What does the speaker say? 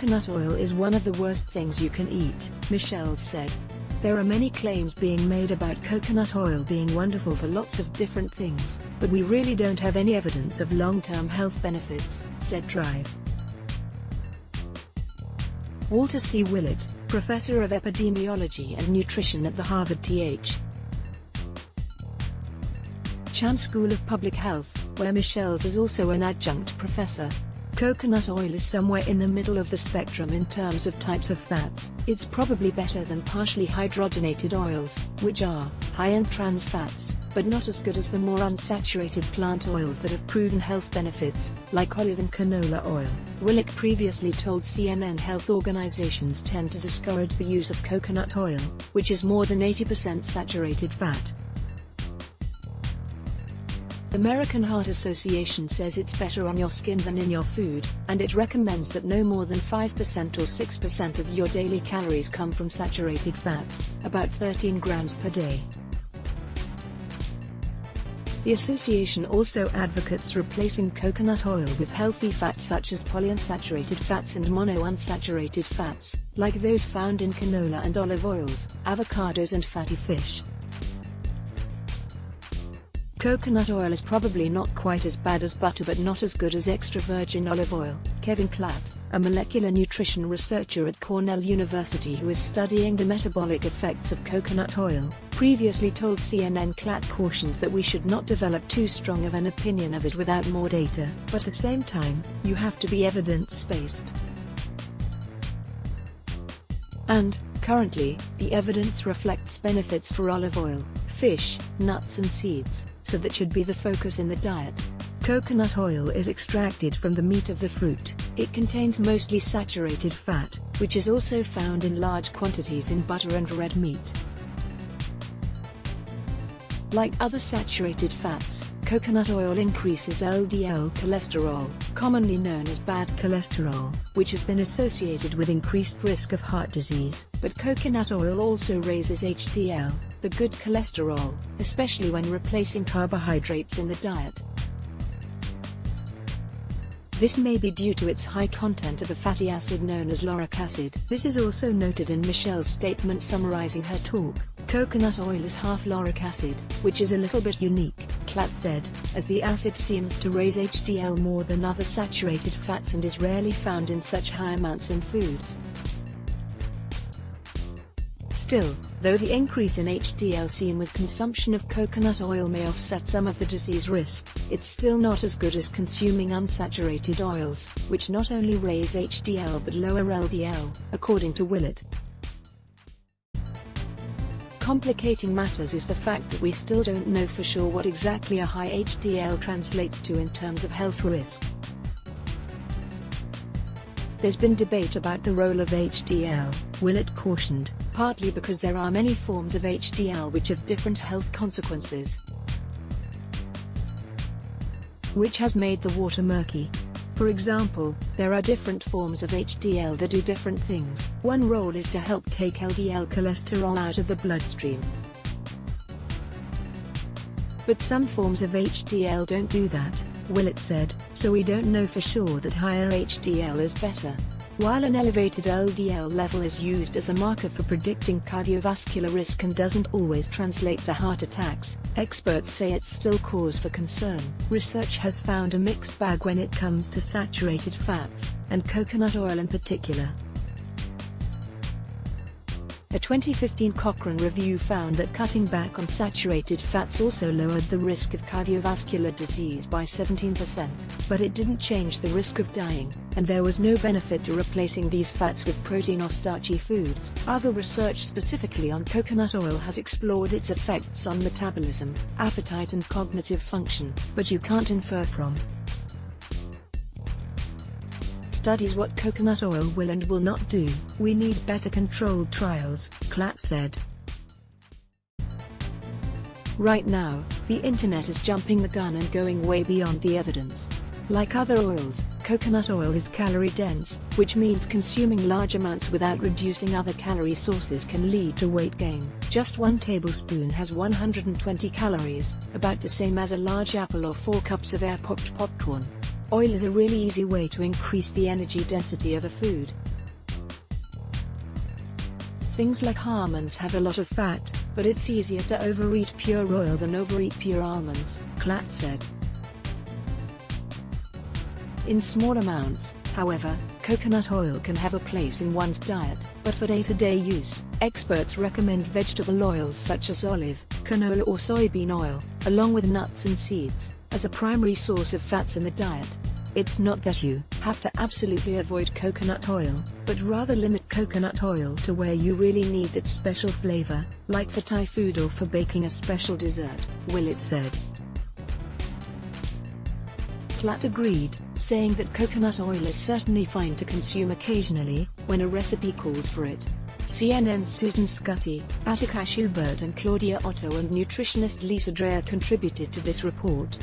Coconut oil is one of the worst things you can eat, Michelle said. There are many claims being made about coconut oil being wonderful for lots of different things, but we really don't have any evidence of long-term health benefits, said Drive. Walter C. Willett, professor of epidemiology and nutrition at the Harvard T.H. Chan School of Public Health, where Michelle's is also an adjunct professor. Coconut oil is somewhere in the middle of the spectrum in terms of types of fats. It's probably better than partially hydrogenated oils, which are high in trans fats, but not as good as the more unsaturated plant oils that have proven health benefits, like olive and canola oil. Willett previously told CNN health organizations tend to discourage the use of coconut oil, which is more than 80% saturated fat. The American Heart Association says it's better on your skin than in your food, and it recommends that no more than 5% or 6% of your daily calories come from saturated fats, about 13 grams per day. The association also advocates replacing coconut oil with healthy fats such as polyunsaturated fats and monounsaturated fats, like those found in canola and olive oils, avocados and fatty fish. Coconut oil is probably not quite as bad as butter but not as good as extra virgin olive oil. Kevin Klatt, a molecular nutrition researcher at Cornell University who is studying the metabolic effects of coconut oil, previously told CNN. Klatt cautions that we should not develop too strong of an opinion of it without more data, but at the same time, you have to be evidence-based. And, currently, the evidence reflects benefits for olive oil, fish, nuts and seeds, so that should be the focus in the diet. Coconut oil is extracted from the meat of the fruit. It contains mostly saturated fat, which is also found in large quantities in butter and red meat. Like other saturated fats, coconut oil increases LDL cholesterol, commonly known as bad cholesterol, which has been associated with increased risk of heart disease. But coconut oil also raises HDL, the good cholesterol, especially when replacing carbohydrates in the diet. This may be due to its high content of a fatty acid known as lauric acid. This is also noted in Michelle's statement summarizing her talk. Coconut oil is half lauric acid, which is a little bit unique, Klatt said, as the acid seems to raise HDL more than other saturated fats and is rarely found in such high amounts in foods. Still, though the increase in HDL seen with consumption of coconut oil may offset some of the disease risk, it's still not as good as consuming unsaturated oils, which not only raise HDL but lower LDL, according to Willett. Complicating matters is the fact that we still don't know for sure what exactly a high HDL translates to in terms of health risk. There's been debate about the role of HDL, Willett cautioned, partly because there are many forms of HDL which have different health consequences, which has made the water murky. For example, there are different forms of HDL that do different things. One role is to help take LDL cholesterol out of the bloodstream. But some forms of HDL don't do that, Willett said, so we don't know for sure that higher HDL is better. While an elevated LDL level is used as a marker for predicting cardiovascular risk and doesn't always translate to heart attacks, experts say it's still cause for concern. Research has found a mixed bag when it comes to saturated fats, and coconut oil in particular. A 2015 Cochrane review found that cutting back on saturated fats also lowered the risk of cardiovascular disease by 17%, but it didn't change the risk of dying, and there was no benefit to replacing these fats with protein or starchy foods. Other research specifically on coconut oil has explored its effects on metabolism, appetite and cognitive function, but you can't infer from studies what coconut oil will and will not do. We need better controlled trials, Klatt said. Right now, the internet is jumping the gun and going way beyond the evidence. Like other oils, coconut oil is calorie-dense, which means consuming large amounts without reducing other calorie sources can lead to weight gain. Just 1 tablespoon has 120 calories, about the same as a large apple or 4 cups of air-popped popcorn. Oil is a really easy way to increase the energy density of a food. Things like almonds have a lot of fat, but it's easier to overeat pure oil than overeat pure almonds, Klatt said. In small amounts, however, coconut oil can have a place in one's diet, but for day-to-day use, experts recommend vegetable oils such as olive, canola or soybean oil, along with nuts and seeds, as a primary source of fats in the diet. It's not that you have to absolutely avoid coconut oil, but rather limit coconut oil to where you really need that special flavor, like for Thai food or for baking a special dessert, Willett said. Klatt agreed, saying that coconut oil is certainly fine to consume occasionally, when a recipe calls for it. CNN's Susan Scutti, Attica Schubert and Claudia Otto and nutritionist Lisa Dreher contributed to this report.